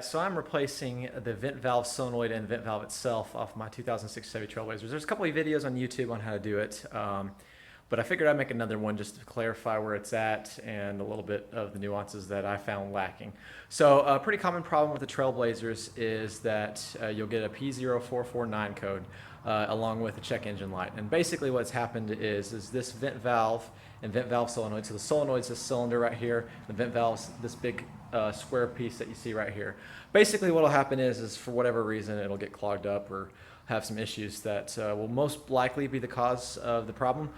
So I'm replacing the vent valve solenoid and vent valve itself off my 2006 Chevy Trailblazers. There's a couple of videos on YouTube on how to do it, but I figured I'd make another one just to clarify where it's at and a little bit of the nuances that I found lacking. So a pretty common problem with the Trailblazers is that you'll get a P0449 code along with a check engine light. And basically what's happened is this vent valve and vent valve solenoid. So the solenoid's this cylinder right here, the vent valve's this big square piece that you see right here. Basically what will happen is for whatever reason it'll get clogged up or have some issues that will most likely be the cause of the problem.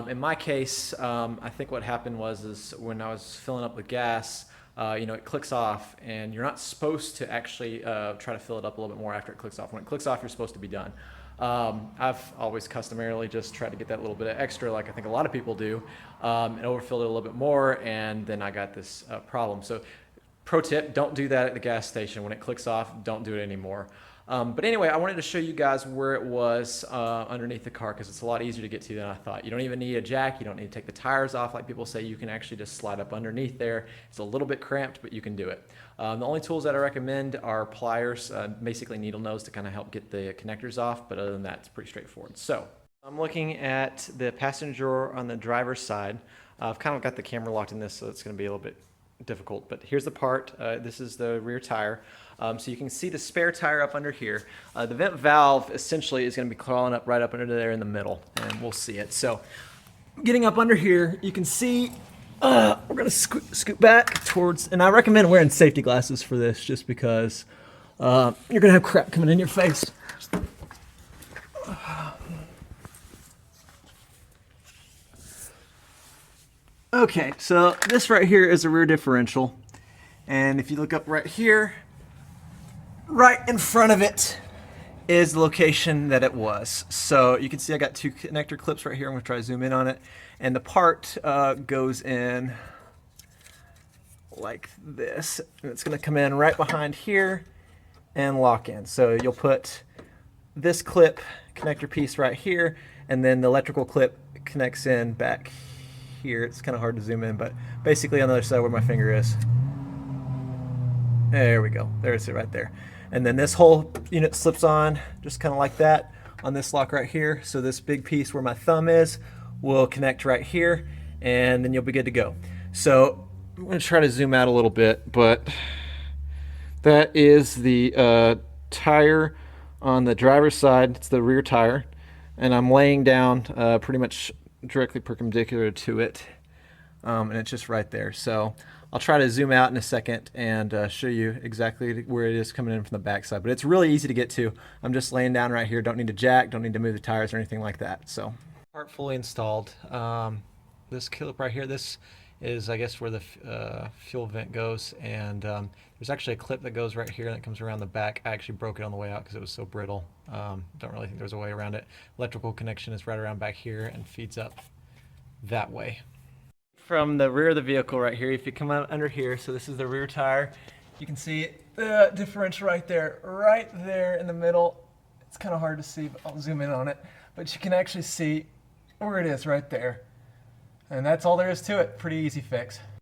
In my case, I think what happened was when I was filling up with gas, it clicks off, and you're not supposed to actually try to fill it up a little bit more after it clicks off. When it clicks off, you're supposed to be done. I've always customarily just tried to get that little bit of extra, like I think a lot of people do, and overfilled it a little bit more, and then I got this problem. So pro tip, don't do that at the gas station. When it clicks off, don't do it anymore. But anyway, I wanted to show you guys where it was underneath the car, because it's a lot easier to get to than I thought. You don't even need a jack. You don't need to take the tires off like people say. You can actually just slide up underneath there. It's a little bit cramped, but you can do it. The only tools that I recommend are pliers, basically needle nose, to kind of help get the connectors off, but other than that, it's pretty straightforward. So I'm looking at the passenger on the driver's side. I've kind of got the camera locked in this, so it's going to be a little bit difficult, but here's the part. This is the rear tire. So you can see the spare tire up under here. The vent valve essentially is going to be crawling up right up under there in the middle, and we'll see it. So getting up under here, you can see we're going to scoot back towards, and I recommend wearing safety glasses for this just because you're going to have crap coming in your face. Okay, so this right here is a rear differential, and if you look up right here, right in front of it is the location that it was. So you can see I got two connector clips right here. I'm going to try to zoom in on it, and the part goes in like this, and it's going to come in right behind here and lock in. So you'll put this clip connector piece right here, and then the electrical clip connects in back here. It's kind of hard to zoom in, but basically on the other side where my finger is. There we go. There's it right there. And then this whole unit slips on just kind of like that on this lock right here. So this big piece where my thumb is will connect right here, and then you'll be good to go. So I'm going to try to zoom out a little bit, but that is the tire on the driver's side. It's the rear tire, and I'm laying down pretty much directly perpendicular to it, and it's just right there. So I'll try to zoom out in a second and show you exactly where it is coming in from the backside, but it's really easy to get to. I'm just laying down right here. Don't need a jack, don't need to move the tires or anything like that. So part fully installed. This clip right here, this is I guess where the fuel vent goes, and there's actually a clip that goes right here that comes around the back. I actually broke it on the way out because it was so brittle. Don't really think there's a way around it. Electrical connection is right around back here and feeds up that way. From the rear of the vehicle right here, if you come out under here, so this is the rear tire, you can see the differential right there in the middle. It's kind of hard to see, but I'll zoom in on it. But you can actually see where it is right there. And that's all there is to it. Pretty easy fix.